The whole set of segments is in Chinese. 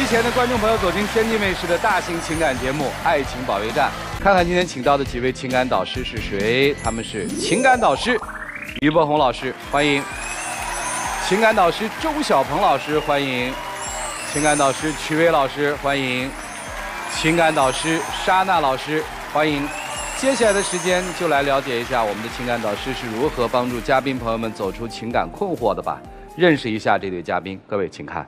前的观众朋友走进天地卫视的大型情感节目《爱情保卫战》，看看今天请到的几位情感导师是谁？他们是情感导师于伯宏老师，欢迎；情感导师周小鹏老师，欢迎；情感导师曲薇老师，欢迎；情感导师莎娜老师，欢迎。接下来的时间就来了解一下我们的情感导师是如何帮助嘉宾朋友们走出情感困惑的吧。认识一下这对嘉宾，各位请看。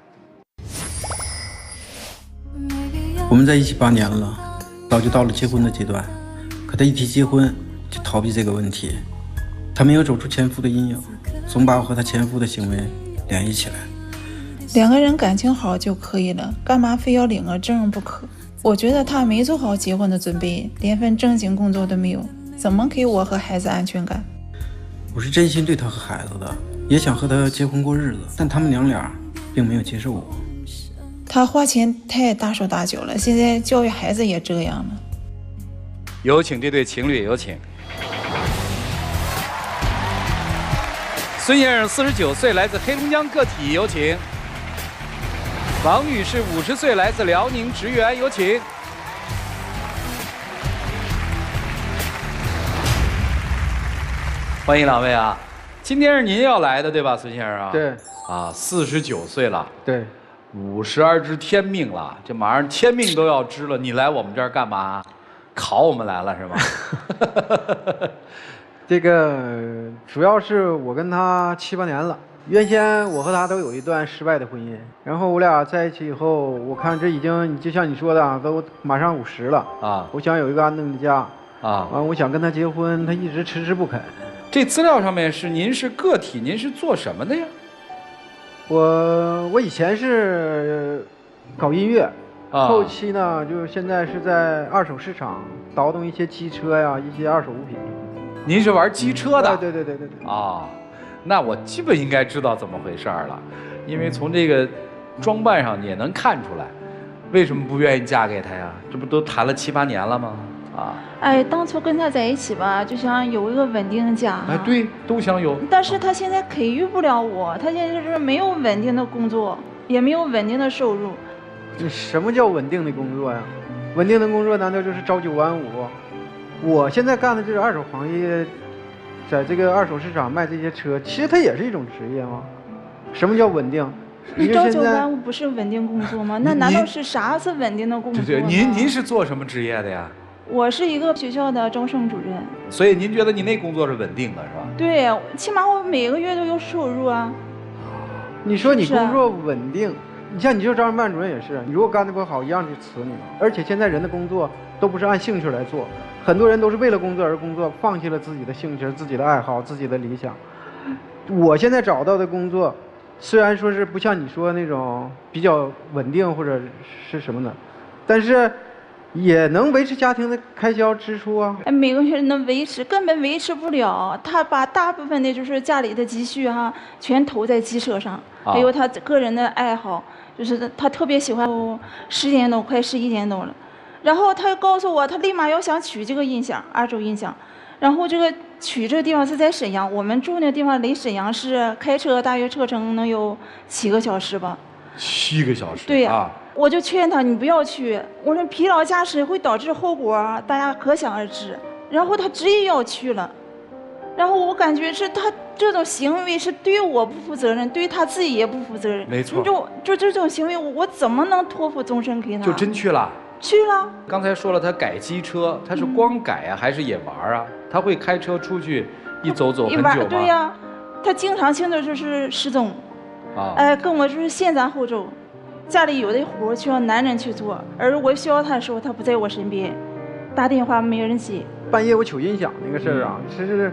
我们在一起8年了，早就到了结婚的阶段，可他一提结婚就逃避这个问题。他没有走出前夫的阴影，总把我和他前夫的行为联系起来。两个人感情好就可以了，干嘛非要领个证不可？我觉得他没做好结婚的准备，连份正经工作都没有，怎么给我和孩子安全感？我是真心对他和孩子的，也想和他结婚过日子，但他们娘俩并没有接受我。他花钱太大手大脚了，现在教育孩子也这样了。有请这对情侣，有请。孙先生49岁，来自黑龙江个体，有请。王女士50岁，来自辽宁职员，有请。欢迎两位啊！今天是您要来的对吧，孙先生啊？对。啊，49岁了。对。52知天命了，这马上天命都要知了，你来我们这儿干嘛？考我们来了是吧？这个主要是我跟他7、8年了，原先我和他都有一段失败的婚姻，然后我俩在一起以后，我看这已经就像你说的，都马上50了啊，我想有一个安定的家啊，完我想跟他结婚，他一直迟迟不肯。这资料上面是您是个体，您是做什么的呀？我以前是搞音乐，后期呢，就现在是在二手市场倒腾一些机车呀，一些二手物品。您是玩机车的？对。啊，那我基本应该知道怎么回事了，因为从这个装扮上也能看出来，为什么不愿意嫁给他呀？这不都谈了7、8年了吗？啊，哎，当初跟他在一起吧，就想有一个稳定的家。哎，对，都想有。但是他现在给予不了我，他现在就是没有稳定的工作，也没有稳定的收入。这什么叫稳定的工作呀？稳定的工作难道就是朝9晚5？我现在干的这个二手行业，在这个二手市场卖这些车，其实它也是一种职业吗？什么叫稳定？朝9晚5不是稳定工作吗？那难道是啥是稳定的工作？对，您是做什么职业的呀？我是一个学校的招生主任。所以您觉得您那工作是稳定的，是吧？对，起码我每个月都有收入啊。你说你工作稳定，你像你就招生办主任也是，你如果干得不好，一样就辞你了。而且现在人的工作都不是按兴趣来做，很多人都是为了工作而工作，放弃了自己的兴趣、自己的爱好、自己的理想。我现在找到的工作，虽然说是不像你说那种比较稳定或者是什么的，但是也能维持家庭的开销支出啊。每个月能维持，根本维持不了。他把大部分的就是家里的积蓄全投在机车上，还有他个人的爱好，就是他特别喜欢10点多，快11点多了。然后他告诉我，他立马要想取这个音响，二手音响。然后这个取这个地方是在沈阳，我们住那地方离沈阳市开车大约车程能有7个小时吧。7个小时？对呀。我就劝他，你不要去。我说疲劳驾驶会导致后果，大家可想而知。然后他执意要去了，然后我感觉是他这种行为是对我不负责任，对他自己也不负责任。没错。就这种行为，我怎么能托付终身给他？就真去了。去了。刚才说了，他改机车，他是光改啊，还是也玩啊？他会开车出去一走很久吗？对呀，他经常性的就是失踪。跟我就是先斩后奏。家里有的活需要男人去做，而我需要他的时候，他不在我身边，打电话没人接。半夜我取音响那个事儿啊，是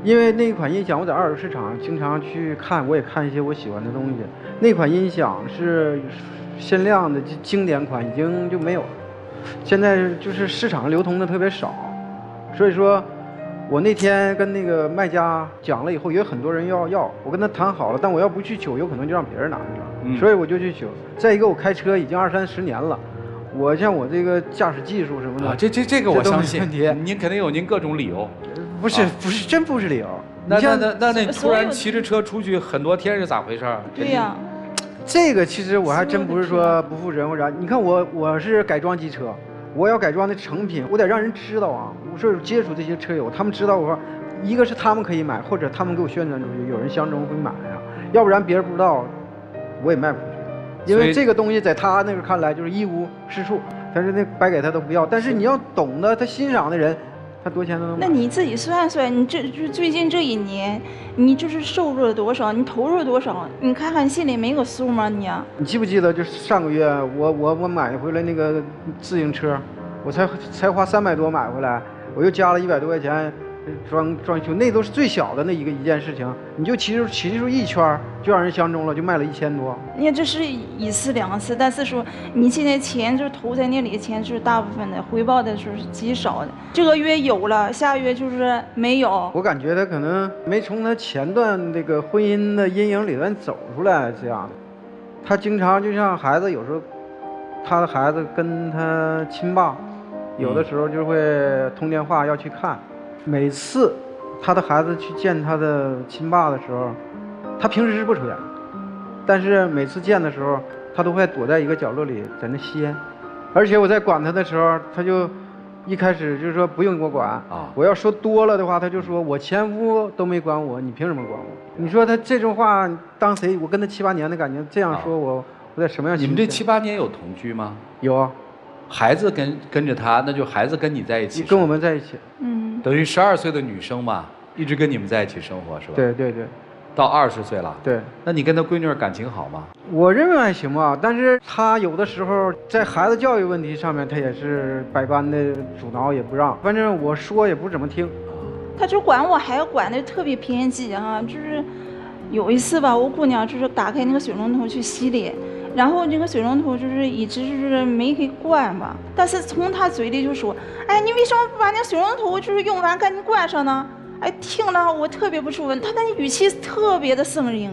因为那款音响我在二手市场经常去看，我也看一些我喜欢的东西。那款音响是限量的经典款，已经就没有了，现在就是市场流通的特别少，所以说我那天跟那个卖家讲了以后，也有很多人要，我跟他谈好了，但我要不去取，有可能就让别人拿去了，所以我就去取。再一个，我开车已经20、30年了，我像我这个驾驶技术什么的，这个我相信，您肯定有您各种理由。不是真不是理由。那你突然骑着车出去很多天是咋回事？对呀。这个其实我还真不是说不负责任或者，你看我是改装机车，我要改装的成品，我得让人知道啊。我说接触这些车友，他们知道我说，一个是他们可以买，或者他们给我宣传出去，有人相中会买啊，要不然别人不知道，我也卖不出去。因为这个东西在他那个看来就是一无是处，但是那白给他都不要。但是你要懂得他欣赏的人，他多钱都能买。那你自己算算，你就最近这1年，你就是收入了多少，你投入了多少？你看看你心里没个数吗？你记不记得就是上个月我买回来那个自行车，我才花300多买回来，我又加了100多块钱装修，那都是最小的那一件事情，你就骑出一圈就让人相中了，就卖了1000多。你这是1次2次，但是说你现在钱就投在那里的钱就是大部分的，回报的就是极少的。这个月有了，下月就是没有。我感觉他可能没从他前段那个婚姻的阴影里面走出来，这样的。他经常就像孩子，有时候他的孩子跟他亲爸，有的时候就会通电话要去看。每次他的孩子去见他的亲爸的时候，他平时是不抽烟，但是每次见的时候，他都会躲在一个角落里在那吸烟。而且我在管他的时候，他就一开始就是说不用我管啊，我要说多了的话，他就说我前夫都没管我，你凭什么管我？你说他这种话当谁？我跟他7、8年的感情，这样说我在什么样？你们这7、8年有同居吗？有啊。孩子跟着他，那就孩子跟你在一起，跟我们在一起。等于12岁的女生嘛，一直跟你们在一起生活是吧？对对对。到20岁了。对。那你跟他闺女感情好吗？我认为还行吧，但是他有的时候在孩子教育问题上面，他也是百般的阻挠，也不让。反正我说也不怎么听。他就管我，还管的特别偏激啊！就是有一次吧，我姑娘就是打开那个水龙头去洗脸。然后这个水龙头就是一直就是没给关吧，但是从他嘴里就说，哎，你为什么不把那水龙头就是用完赶紧关上呢？哎，听了我特别不舒服，他那语气特别的生硬，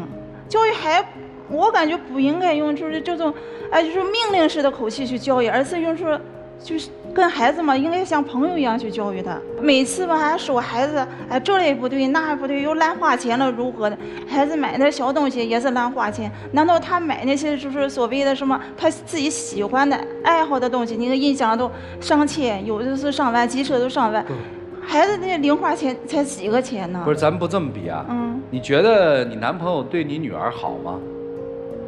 教育孩，我感觉不应该用就是这种，哎，就是命令式的口气去教育，而是用说就是跟孩子嘛，应该像朋友一样去教育他。每次吧还说孩子，哎，这也不对，那也不对，又乱花钱了，如何的？孩子买点小东西也是乱花钱，难道他买那些就是所谓的什么他自己喜欢的爱好的东西，那个音响都上千，有的是上万，机车都上万。孩子那零花钱才几个钱呢？不是，咱们不这么比啊。你觉得你男朋友对你女儿好吗？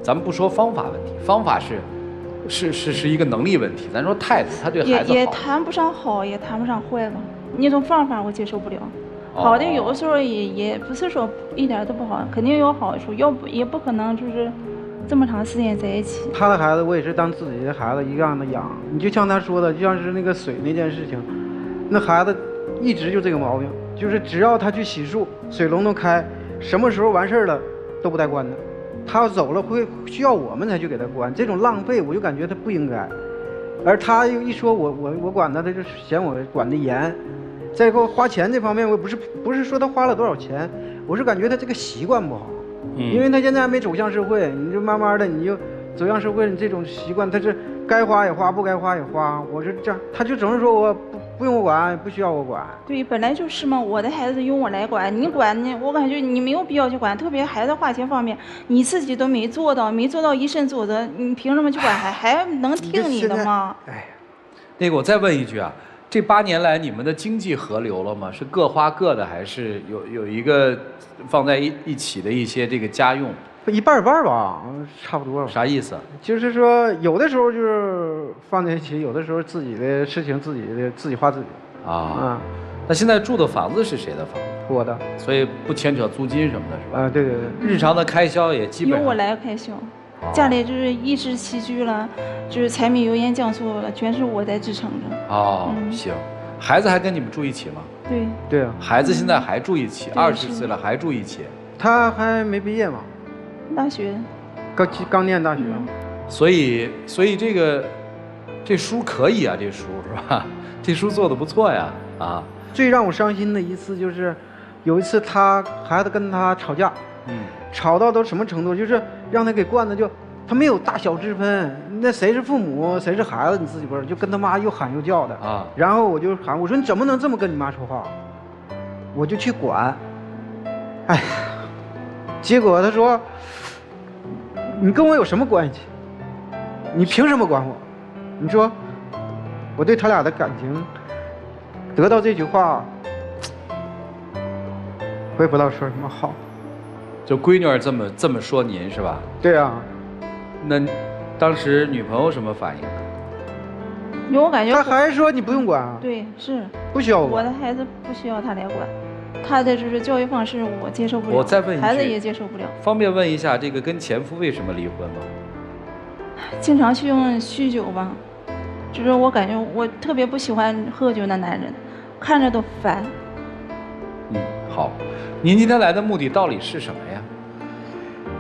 咱们不说方法问题，方法是一个能力问题，咱说态度，他对孩子好也谈不上好，也谈不上坏吧。那种方法我接受不了。好的有的时候也不是说一点都不好，肯定有好处，也不可能就是这么长时间在一起。他的孩子我也是当自己的孩子一样的养。你就像他说的，就像是那个水那件事情，那孩子一直就这个毛病，就是只要他去洗漱，水龙头开，什么时候完事了都不带关的。他要走了会需要我们才去给他关，这种浪费我就感觉他不应该。而他又一说我管他，他就嫌我管得严。再给我花钱这方面，我不是说他花了多少钱，我是感觉他这个习惯不好。因为他现在还没走向社会，你就慢慢的你就走向社会，你这种习惯他是该花也花，不该花也花。我是这样，他就总是说我不用我管，不需要我管。对，本来就是嘛，我的孩子用我来管，你管呢，我感觉你没有必要去管，特别孩子花钱方面，你自己都没做到一身做则，你凭什么去管还能听你的吗？哎，那个我再问一句啊，这8年来你们的经济合流了吗？是各花各的，还是有一个放在一起的一些这个家用？一半一半吧，差不多。啥意思？就是说，有的时候就是放在一起，有的时候自己的事情自己花自己。啊。那现在住的房子是谁的房子？我的。所以不牵扯租金什么的，是吧？对对对。日常的开销也基本上由我来开销，家里就是衣食起居了，就是柴米油盐酱醋了，全是我在支撑着。行。孩子还跟你们住一起吗？对。对啊。孩子现在还住一起，20岁了还住一起。他还没毕业嘛？大学。刚念大学。所以这书可以啊，这书是吧？这书做的不错呀，啊。最让我伤心的一次就是，有一次孩子跟他吵架，吵到都什么程度？就是让他给惯的他没有大小之分，那谁是父母谁是孩子你自己不知道，就跟他妈又喊又叫的啊。然后我就喊我说你怎么能这么跟你妈说话？我就去管，哎，结果他说你跟我有什么关系？你凭什么管我？你说，我对他俩的感情，得到这句话，我也不知道说什么好。就闺女儿这么说您是吧？对啊，那当时女朋友什么反应？因为我感觉他还说你不用管啊。对，是不需要我的孩子不需要他来管，他的就是教育方式我接受不了，我再问一句，孩子也接受不了。方便问一下，这个跟前夫为什么离婚吗？经常去用酗酒吧，就是我感觉我特别不喜欢喝酒的男人，看着都烦。好，您今天来的目的到底是什么呀？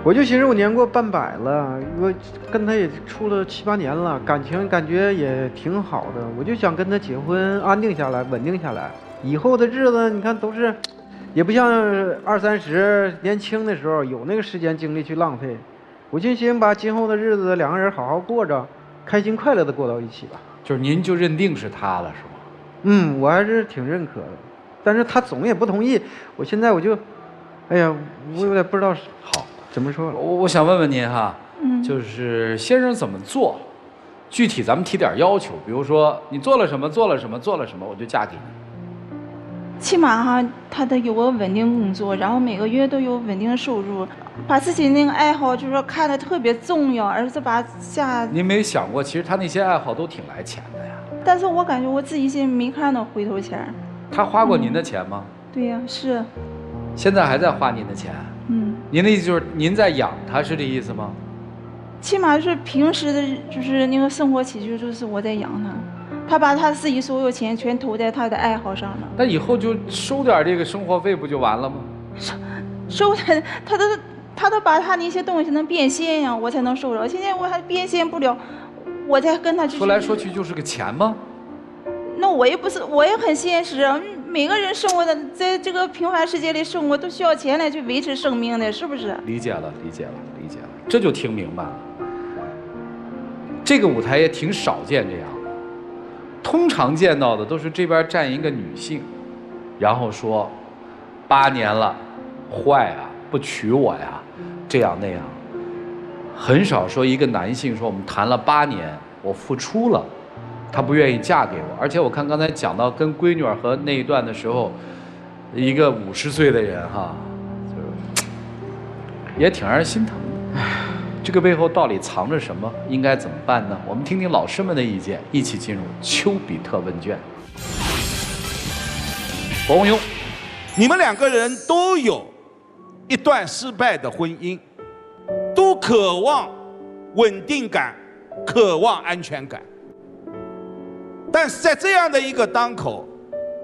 我就寻思我年过半百了，我跟他也处了7、8年了，感情感觉也挺好的，我就想跟他结婚，安定下来，稳定下来。以后的日子，你看都是，也不像20、30年轻的时候有那个时间精力去浪费。我就寻思把今后的日子两个人好好过着，开心快乐的过到一起吧。就是您就认定是他了是吗？我还是挺认可的，但是他总也不同意。我现在我就，哎呀，我有点不知道好怎么说了。我想问问您哈，就是先生怎么做，具体咱们提点要求，比如说你做了什么，做了什么，做了什么，我就嫁给你。起码哈，他得有个稳定工作，然后每个月都有稳定收入，把自己那个爱好就是说看得特别重要，而是把下。您没想过，其实他那些爱好都挺来钱的呀。但是我感觉我自己现在没看到回头钱。他花过您的钱吗？对呀，是。现在还在花您的钱？您的意思就是您在养他，是这意思吗？起码是平时的，就是那个生活起居，就是我在养他。他把他自己所有钱全投在他的爱好上了。那以后就收点这个生活费不就完了吗？收的，他都把他那些东西能变现呀，我才能收着。现在我还变现不了，我再跟他说来说去就是个钱吗？那我也不是，我也很现实啊。每个人生活的在这个平凡世界里生活，都需要钱来去维持生命的，是不是？理解了，理解了，理解了，这就听明白了。这个舞台也挺少见这样的，通常见到的都是这边站一个女性，然后说8年了，坏啊，不娶我呀，这样那样。很少说一个男性说我们谈了8年，我付出了。她不愿意嫁给我，而且我看刚才讲到跟闺女儿和那一段的时候，一个50岁的人哈，就也挺让人心疼的。这个背后到底藏着什么？应该怎么办呢？我们听听老师们的意见，一起进入丘比特问卷。王洪庸，你们2个人都有一段失败的婚姻，都渴望稳定感，渴望安全感。但是在这样的一个当口，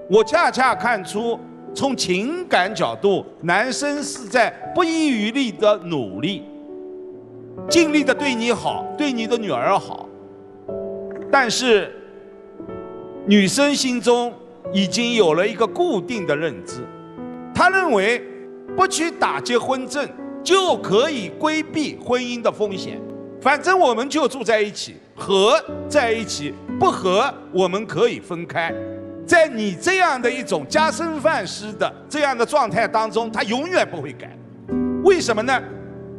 我恰恰看出，从情感角度，男生是在不遗余力的努力，尽力的对你好，对你的女儿好。但是，女生心中已经有了一个固定的认知，她认为不去打结婚证就可以规避婚姻的风险。反正我们就住在一起，合在一起，不合我们可以分开。在你这样的一种家生饭食的这样的状态当中，他永远不会改。为什么呢？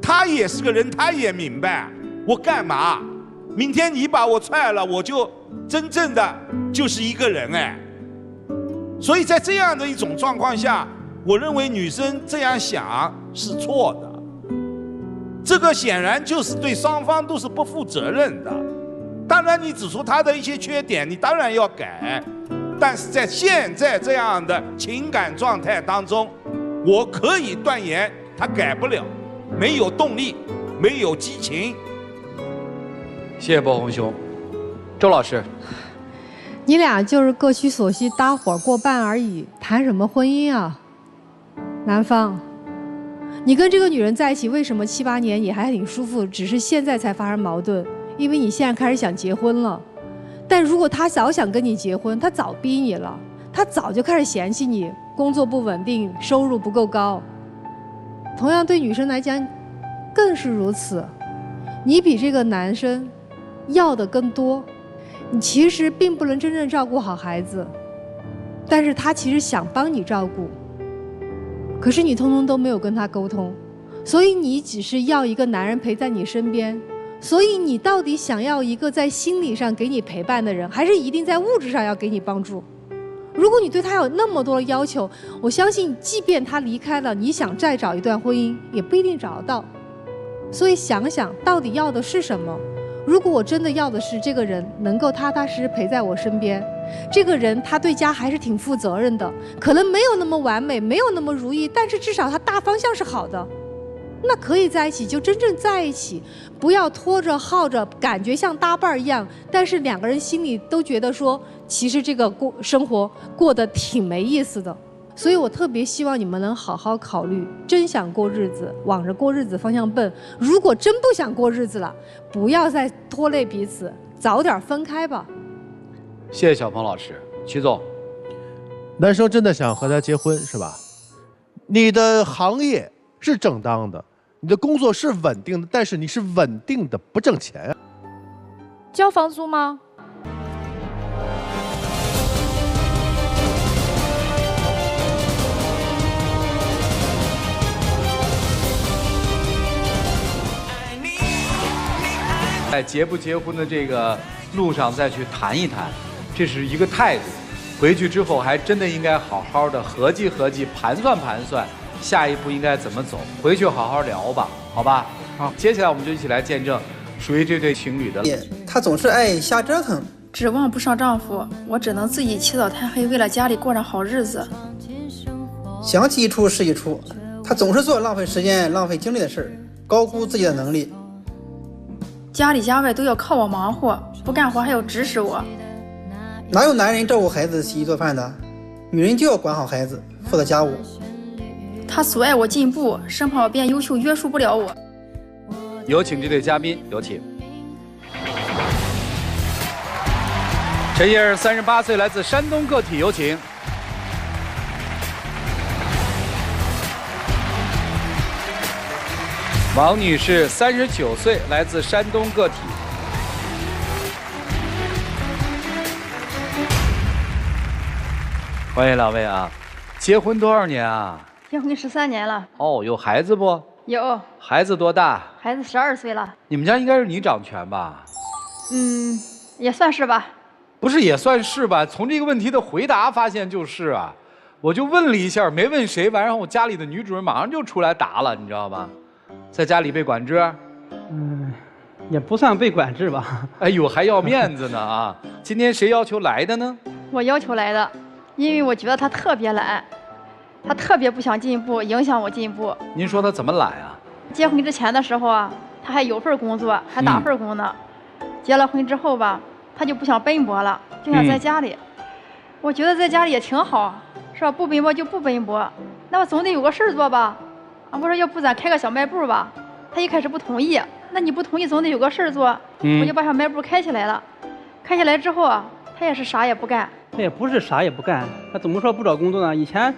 他也是个人，他也明白我干嘛？明天你把我踹了，我就真正的就是一个人哎。所以在这样的一种状况下，我认为女生这样想是错的。这个显然就是对双方都是不负责任的。当然，你指出他的一些缺点，你当然要改。但是在现在这样的情感状态当中，我可以断言他改不了，没有动力，没有激情。谢谢包红兄。周老师，你俩就是各取所需，搭伙过半而已，谈什么婚姻啊？男方。你跟这个女人在一起，为什么7、8年也还挺舒服？只是现在才发生矛盾，因为你现在开始想结婚了。但如果他早想跟你结婚，他早逼你了，他早就开始嫌弃你工作不稳定，收入不够高。同样对女生来讲，更是如此。你比这个男生要的更多，你其实并不能真正照顾好孩子，但是他其实想帮你照顾。可是你通通都没有跟他沟通，所以你只是要一个男人陪在你身边。所以你到底想要一个在心理上给你陪伴的人，还是一定在物质上要给你帮助？如果你对他有那么多的要求，我相信即便他离开了，你想再找一段婚姻也不一定找得到。所以想想到底要的是什么。如果我真的要的是这个人能够踏踏实实陪在我身边，这个人他对家还是挺负责任的，可能没有那么完美，没有那么如意，但是至少他大方向是好的，那可以在一起就真正在一起，不要拖着耗着，感觉像搭伴儿一样，但是两个人心里都觉得说，其实这个生活过得挺没意思的。所以我特别希望你们能好好考虑，真想过日子，往着过日子方向奔。如果真不想过日子了，不要再拖累彼此，早点分开吧。谢谢小鹏老师。曲总，男生真的想和他结婚是吧？你的行业是正当的，你的工作是稳定的，但是你是稳定的不挣钱啊。交房租吗？在结不结婚的这个路上再去谈一谈，这是一个态度。回去之后还真的应该好好的合计合计，盘算盘算，下一步应该怎么走。回去好好聊吧，好吧？好，接下来我们就一起来见证属于这对情侣的。他总是爱瞎折腾，指望不上丈夫，我只能自己起早贪黑，为了家里过上好日子。想起一出是一出，他总是做浪费时间、浪费精力的事儿，高估自己的能力。家里家外都要靠我忙活，不干活还要指使我。哪有男人照顾孩子、洗衣做饭的？女人就要管好孩子，负责家务。他阻碍我进步，生怕我变优秀，约束不了我。有请这对嘉宾，有请。陈叶儿38岁，来自山东个体，有请。王女士39岁，来自山东个体。欢迎两位啊！结婚多少年啊？结婚13年了。哦，有孩子不？有。孩子多大？孩子12岁了。你们家应该是你掌权吧？也算是吧。不是也算是吧？从这个问题的回答发现就是啊，我就问了一下，没问谁，完然后我家里的女主人马上就出来答了，你知道吧？在家里被管制？也不算被管制吧。哎呦，还要面子呢啊！今天谁要求来的呢？我要求来的，因为我觉得他特别懒，他特别不想进步，影响我进步。您说他怎么懒啊？结婚之前的时候啊，他还有份工作，还打份工呢。结了婚之后吧，他就不想奔波了，就想在家里。我觉得在家里也挺好，是吧？不奔波就不奔波，那我总得有个事儿做吧。我说要不咱开个小卖部吧？他一开始不同意，那你不同意总得有个事儿做，我就把小卖部开起来了。开起来之后啊，他也是啥也不干。他也不是啥也不干，他怎么说不找工作呢？以前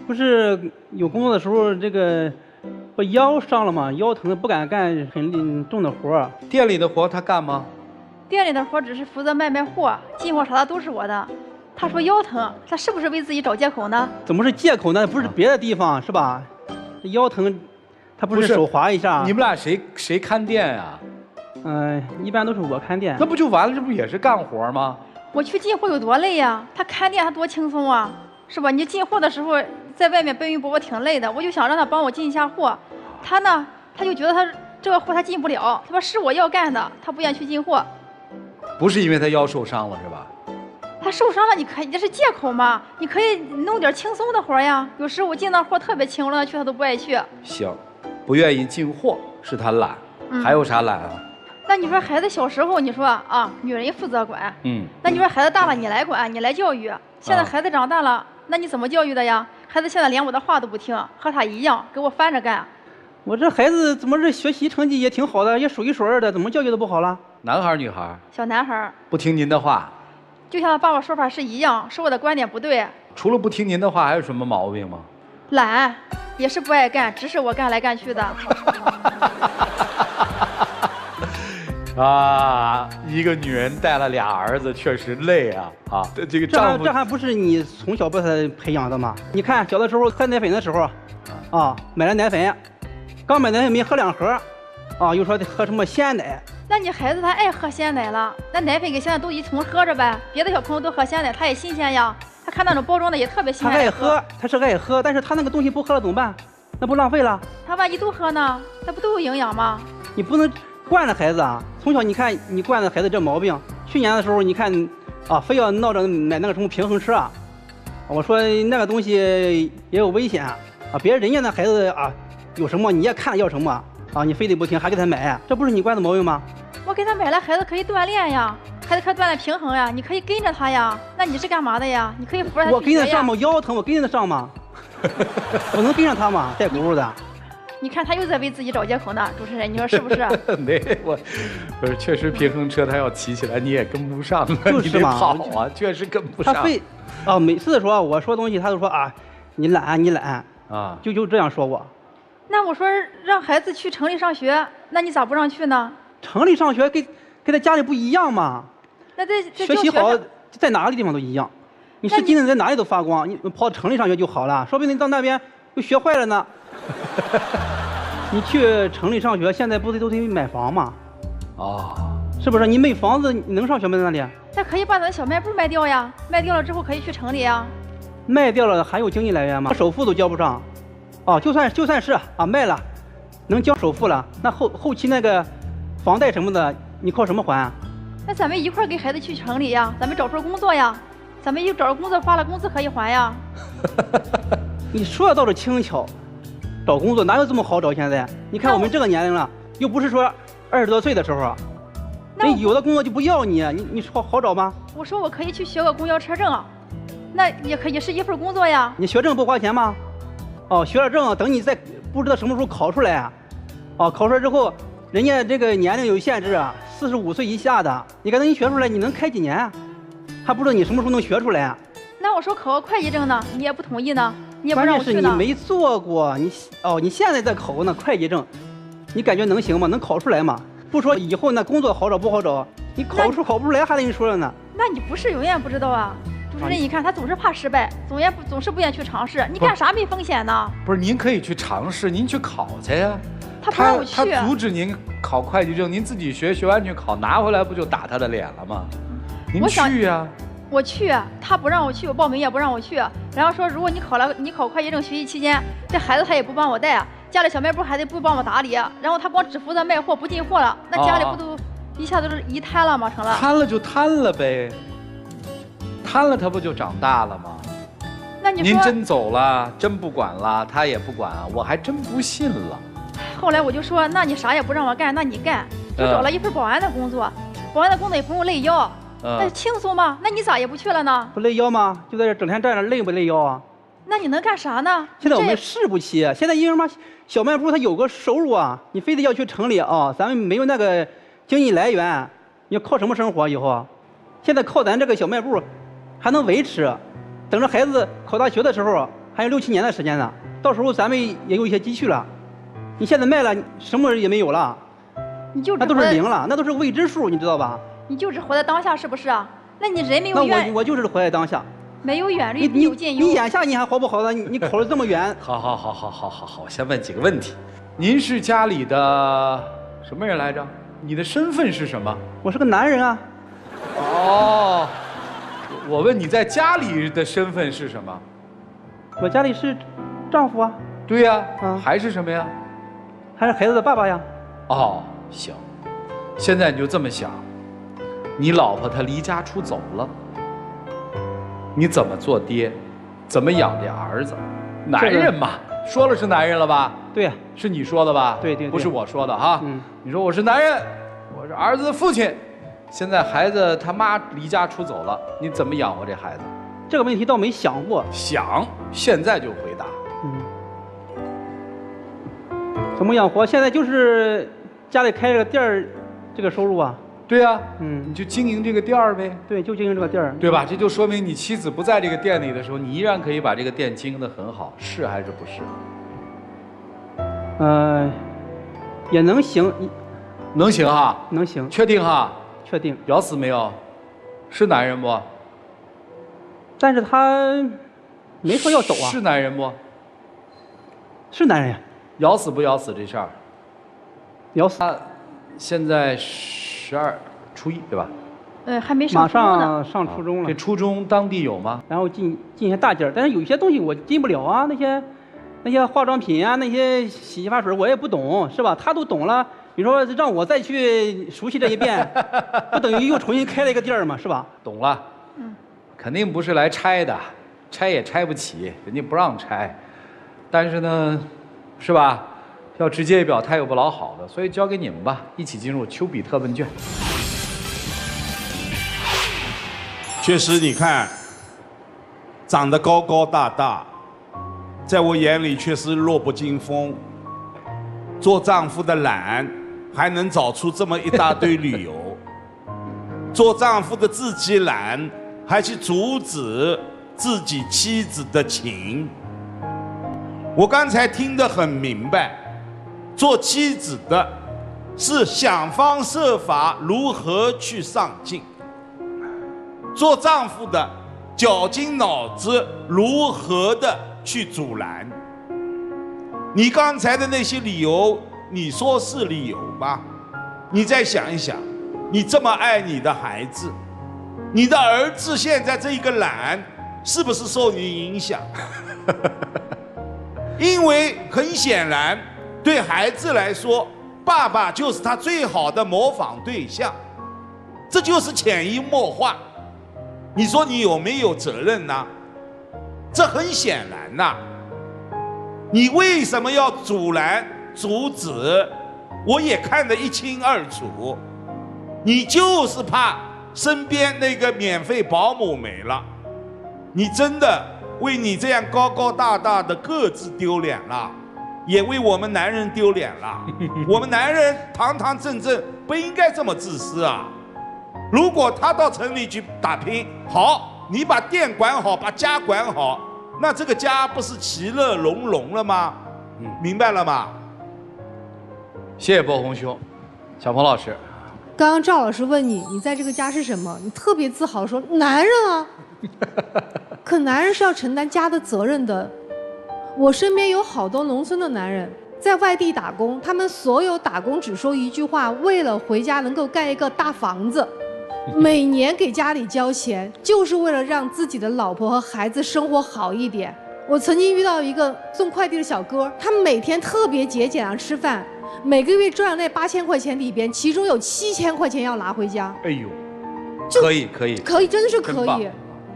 不是有工作的时候，这个我腰伤了嘛，腰疼不敢干很重的活。店里的活他干吗？店里的活只是负责卖货，进货啥的都是我的。他说腰疼，他是不是为自己找借口呢？怎么是借口呢？不是别的地方是吧？腰疼，他不是手滑一下。你们俩谁看店呀？一般都是我看店。那不就完了？这不也是干活吗？我去进货有多累呀？他看店他多轻松啊，是吧？你进货的时候在外面奔波我挺累的，我就想让他帮我进一下货。他呢，他就觉得他这个货他进不了，他说是我要干的，他不愿意去进货。不是因为他腰受伤了是吧？他受伤了，你可以这是借口嘛？你可以弄点轻松的活呀。有时我进那货特别轻，我让他去他都不爱去。行，不愿意进货是他懒，还有啥懒啊？那你说孩子小时候，你说啊，女人负责管，那你说孩子大了你来管，你来教育。现在孩子长大了，那你怎么教育的呀？孩子现在连我的话都不听，和他一样给我翻着干。我这孩子怎么这学习成绩也挺好的，也数一数二的，怎么教育的不好了？男孩女孩？小男孩。不听您的话。就像他爸爸说法是一样，说我的观点不对。除了不听您的话，还有什么毛病吗？懒，也是不爱干，指使我干来干去的。啊，一个女人带了俩儿子，确实累啊！啊，这个丈夫这还不是你从小被他培养的吗？你看小的时候喝奶粉的时候，买了奶粉，刚买奶没喝2盒，啊，又说得喝什么鲜奶。那你孩子他爱喝鲜奶了，那奶粉给现在都一同喝着呗。别的小朋友都喝鲜奶，他也新鲜呀。他看那种包装的也特别新鲜。他爱喝，他是爱喝，但是他那个东西不喝了怎么办？那不浪费了？他万一都喝呢？那不都有营养吗？你不能惯着孩子啊！从小你看你惯着孩子这毛病。去年的时候你看啊，非要闹着买那个什么平衡车啊，我说那个东西也有危险啊，人家那孩子啊有什么你也看了要什么啊，你非得不听还给他买，这不是你惯的毛病吗？我给他买了，孩子可以锻炼呀，孩子可以锻炼平衡呀，你可以跟着他呀。那你是干嘛的呀？你可以扶着他去学呀。我跟着上吗？腰疼我跟着上吗？我能跟上他吗？带轱辘的。你看他又在为自己找借口呢，主持人，你说是不是？没，不是，确实平衡车他要骑起来你也跟不上，就是你得跑啊，确实跟不上。他非每次说我说东西，他就说啊，你懒啊，就这样说我。那我说让孩子去城里上学，那你咋不让去呢？城里上学跟他家里不一样吗？那在学习好，在哪个地方都一样。你是金子在哪里都发光，你跑到城里上学就好了，说不定你到那边又学坏了呢。你去城里上学，现在不是都得买房吗？是不是？你没房子，你能上学吗？在那里？那可以把咱小卖部卖掉呀，卖掉了之后可以去城里呀。卖掉了还有经济来源吗？首付都交不上，就算是啊卖了，能交首付了，那后期那个房贷什么的，你靠什么还啊？那咱们一块儿给孩子去城里呀，咱们找份工作呀，咱们一找着工作发了工资可以还呀。你说的倒是轻巧。找工作哪有这么好找？现在你看我们这个年龄了，又不是说20多岁的时候，那有的工作就不要你，你说好找吗？我说我可以去学个公交车证，那也可以是一份工作呀。你学证不花钱吗？学了证，等你再不知道什么时候考出来，考出来之后，人家这个年龄有限制啊，45岁以下的，你等你学出来，你能开几年？还不知道你什么时候能学出来。那我说考个会计证呢，你也不同意呢？你也不让我去呢。关键是你没做过，你现在在考那会计证，你感觉能行吗？能考出来吗？不说以后那工作好找不好找，你考不出来还得你说了呢。那你不是永远不知道啊，主持人，你看他总是怕失败，总是不愿意去尝试。你干啥没风险呢？不是，您可以去尝试，您去考去呀。他不让我去。他阻止您考会计证，您自己学完去考，拿回来不就打他的脸了吗？您去呀。我去，他不让我去，我报名也不让我去，然后说如果你考会计证学习期间，这孩子他也不帮我带，家里小卖部还得不帮我打理，然后他光只负责卖货不进货了，那家里不都一下子都是一摊了吗？成了摊了就摊了呗，摊了他不就长大了吗？那你说您真走了，真不管了，他也不管，我还真不信了。后来我就说，那你啥也不让我干，那你干，就找了一份保安的工作，保安的工作也不用累腰。那轻松吗？那你咋也不去了呢？不累腰吗？就在这整天站着，累不累腰啊？那你能干啥呢？现在我们士不起，现在因为嘛，小卖部它有个收入啊，你非得要去城里啊，咱们没有那个经济来源，你要靠什么生活以后？现在靠咱这个小卖部还能维持，等着孩子考大学的时候还有6、7年的时间呢，到时候咱们也有一些积蓄了。你现在卖了，什么也没有了，那都是零了，那都是未知数，你知道吧？你就只活在当下，是不是啊？那你人没有远，我就是活在当下，没有远虑，必有近忧。你眼下你还好不好的？你考了这么远。好，先问几个问题。您是家里的什么人来着？你的身份是什么？我是个男人啊。我问你在家里的身份是什么？我家里是丈夫啊。对呀，还是什么呀？还是孩子的爸爸呀。行，现在你就这么想。你老婆她离家出走了，你怎么做爹？怎么养这儿子？男人嘛，说了是男人了吧？对，是你说的吧？对，不是我说的哈。你说我是男人，我是儿子的父亲。现在孩子他妈离家出走了，你怎么养活这孩子？这个问题倒没想过。想，现在就回答。怎么养活？现在就是家里开了个店儿，这个收入啊。对呀，你就经营这个店儿呗。对，就经营这个店儿，对吧？这就说明你妻子不在这个店里的时候，你依然可以把这个店经营得很好，是还是不是？也能行，能行哈？能行，确定哈？确定。咬死没有？是男人不？但是他没说要走啊。是男人不？是男人呀。咬死不咬死这事儿？咬死。他现在12初1对吧？还没上马初中呢。上上初中了。这初中当地有吗？然后进一些大件儿，但是有些东西我进不了啊，那些化妆品啊，那些洗发水我也不懂，是吧？他都懂了，你说让我再去熟悉这一遍，不等于又重新开了一个店儿吗？是吧？懂了。肯定不是来拆的，拆也拆不起，人家不让拆。但是呢，是吧？要直接表态又不老好的，所以交给你们吧，一起进入丘比特问卷。确实，你看，长得高高大大，在我眼里确实弱不禁风。做丈夫的懒，还能找出这么一大堆理由；做丈夫的自己懒，还去阻止自己妻子的情。我刚才听得很明白，做妻子的是想方设法如何去上进。做丈夫的绞尽脑汁如何的去阻拦。你刚才的那些理由，你说是理由吧？你再想一想，你这么爱你的孩子，你的儿子现在这一个懒，是不是受你影响？因为很显然，对孩子来说，爸爸就是他最好的模仿对象，这就是潜移默化。你说你有没有责任呢？这很显然呐。你为什么要阻拦、阻止？我也看得一清二楚。你就是怕身边那个免费保姆没了，你真的为你这样高高大大的个子丢脸了，也为我们男人丢脸了。我们男人堂堂正正，不应该这么自私啊！如果他到城里去打拼，好，你把店管好，把家管好，那这个家不是其乐融融了吗？明白了吗？谢谢波红兄，小鹏老师。刚刚赵老师问你，你在这个家是什么？你特别自豪说男人啊，可男人是要承担家的责任的。我身边有好多农村的男人在外地打工，他们所有打工只说一句话，为了回家能够盖一个大房子，每年给家里交钱，就是为了让自己的老婆和孩子生活好一点。我曾经遇到一个送快递的小哥，他每天特别节俭啊吃饭，每个月赚那8000块钱里边，其中有7000块钱要拿回家。哎呦，可以，真的是可以。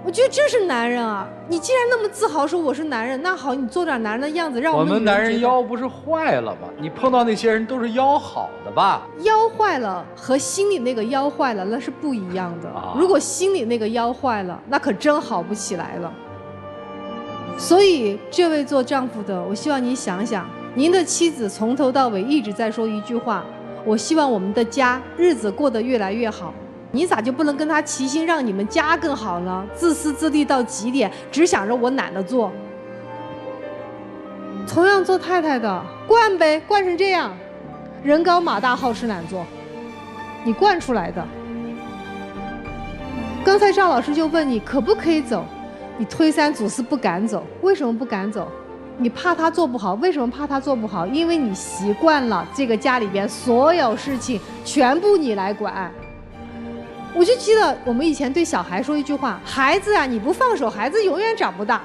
我觉得这是男人啊！你既然那么自豪说我是男人，那好，你做点男人的样子，让我们男人腰不是坏了吗？你碰到那些人都是腰好的吧？腰坏了和心里那个腰坏了那是不一样的。如果心里那个腰坏了，那可真好不起来了。所以，这位做丈夫的，我希望你想想，您的妻子从头到尾一直在说一句话：我希望我们的家日子过得越来越好。你咋就不能跟他齐心，让你们家更好呢？自私自利到极点，只想着我懒得做。同样做太太的，惯呗，惯成这样，人高马大好吃懒做，你惯出来的。刚才赵老师就问你可不可以走，你推三阻四不敢走，为什么不敢走？你怕他做不好，为什么怕他做不好？因为你习惯了这个家里边所有事情全部你来管。我就记得我们以前对小孩说一句话：孩子啊，你不放手，孩子永远长不大。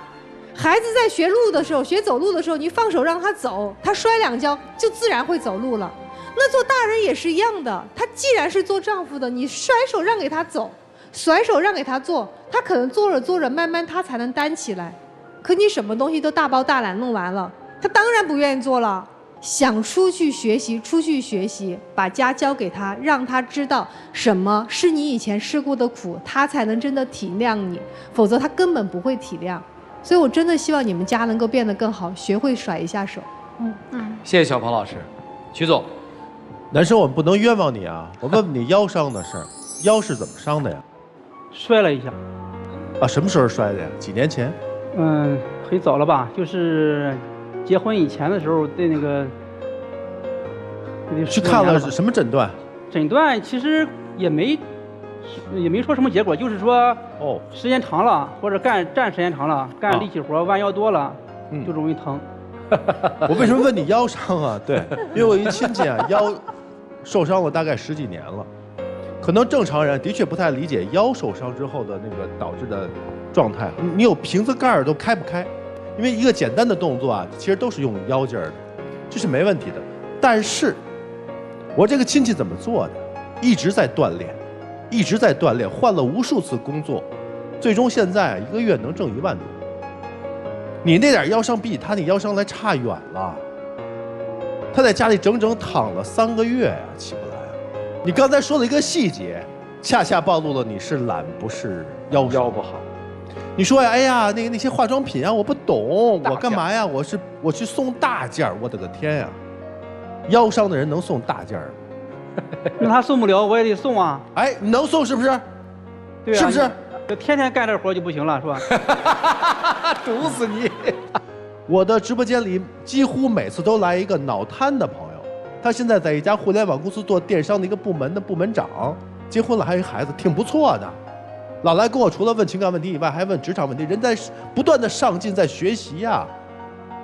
孩子在学路的时候，学走路的时候，你放手让他走，他摔两跤就自然会走路了。那做大人也是一样的，他既然是做丈夫的，你甩手让给他走，甩手让给他做，他可能做着做着，慢慢他才能担起来。可你什么东西都大包大揽弄完了，他当然不愿意做了。想出去学习，把家交给他，让他知道什么是你以前吃过的苦，他才能真的体谅你，否则他根本不会体谅。所以我真的希望你们家能够变得更好，学会甩一下手。谢谢小鹏老师。曲总，男生我们不能冤枉你啊！我问问你腰伤的事儿，腰是怎么伤的呀？摔了一下。啊，什么时候摔的呀？几年前？很早了吧，就是结婚以前的时候，对那个去看了什么诊断？诊断其实也没说什么结果，就是说时间长了或者站时间长了，干力气活弯腰多了，就容易疼。我为什么问你腰伤啊？对，因为我一亲戚啊腰受伤了大概10几年了，可能正常人的确不太理解腰受伤之后的那个导致的状态。你有瓶子盖儿都开不开，因为一个简单的动作啊，其实都是用腰劲儿的，这是没问题的。但是，我这个亲戚怎么做的？一直在锻炼，一直在锻炼，换了无数次工作，最终现在1个月能挣1万多。你那点腰伤比他那腰伤来差远了。他在家里整整躺了3个月呀，起不来。你刚才说了一个细节，恰恰暴露了你是懒不是腰不好。你说呀，哎呀，那些化妆品啊，我不懂，我干嘛呀？我去送大件儿，我的个天呀！腰伤的人能送大件儿？那他送不了，我也得送啊。哎，你能送是不是？对啊，是不是？就天天干这活就不行了，是吧？毒死你！我的直播间里几乎每次都来一个脑瘫的朋友，他现在在一家互联网公司做电商的一个部门的部门长，结婚了还有一孩子，挺不错的。老来跟我除了问情感问题以外，还问职场问题，人在不断的上进，在学习呀。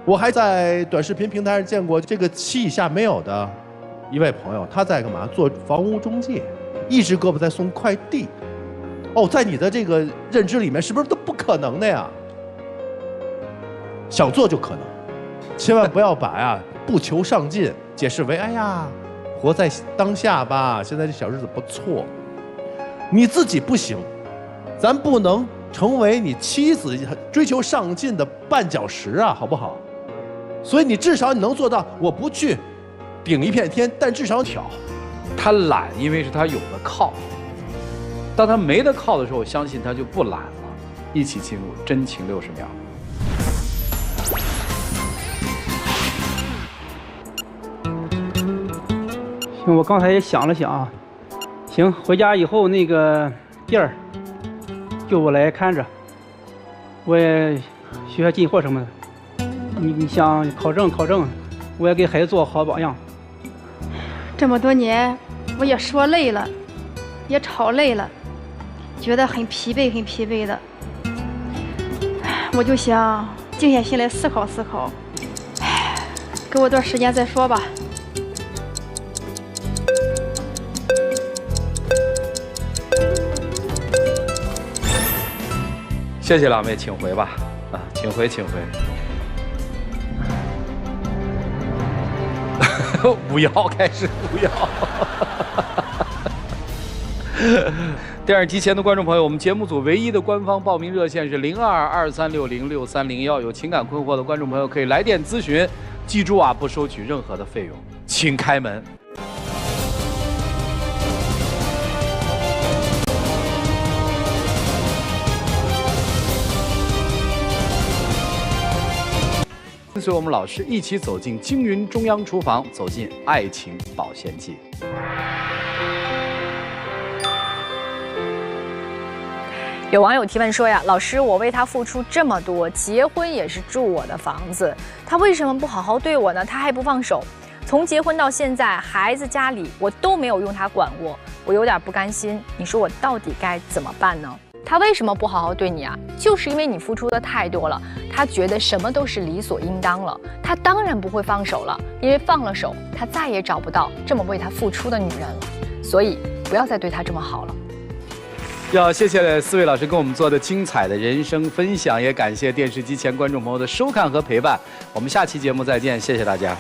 我还在短视频平台上见过这个7以下没有的一位朋友，他在干嘛？做房屋中介，一只胳膊在送快递。哦，在你的这个认知里面，是不是都不可能的呀？想做就可能，千万不要把不求上进解释为哎呀，活在当下吧，现在这小日子不错。你自己不行，咱不能成为你妻子追求上进的绊脚石啊，好不好？所以你至少你能做到，我不去顶一片天，但至少挑。他懒，因为是他有的靠。当他没得靠的时候，我相信他就不懒了。一起进入真情60秒。行，我刚才也想了想啊，行，回家以后那个店儿就我来看着，我也学学进货什么的。你想考证，我也给孩子做好榜样。这么多年，我也说累了，也吵累了，觉得很疲惫的。我就想静下心来思考，给我段时间再说吧。谢谢两位，请回吧。请回。不要，开始不要。电视机前的观众朋友，我们节目组唯一的官方报名热线是0223606301，有情感困惑的观众朋友可以来电咨询，记住不收取任何的费用，请开门。跟随我们老师一起走进京云中央厨房，走进爱情保鲜剂。有网友提问说呀，老师，我为他付出这么多，结婚也是住我的房子，他为什么不好好对我呢？他还不放手，从结婚到现在，孩子家里我都没有用他管过，我有点不甘心。你说我到底该怎么办呢？他为什么不好好对你啊？就是因为你付出的太多了，他觉得什么都是理所应当了，他当然不会放手了，因为放了手，他再也找不到这么为他付出的女人了。所以不要再对他这么好了。要谢谢4位老师跟我们做的精彩的人生分享，也感谢电视机前观众朋友的收看和陪伴。我们下期节目再见，谢谢大家。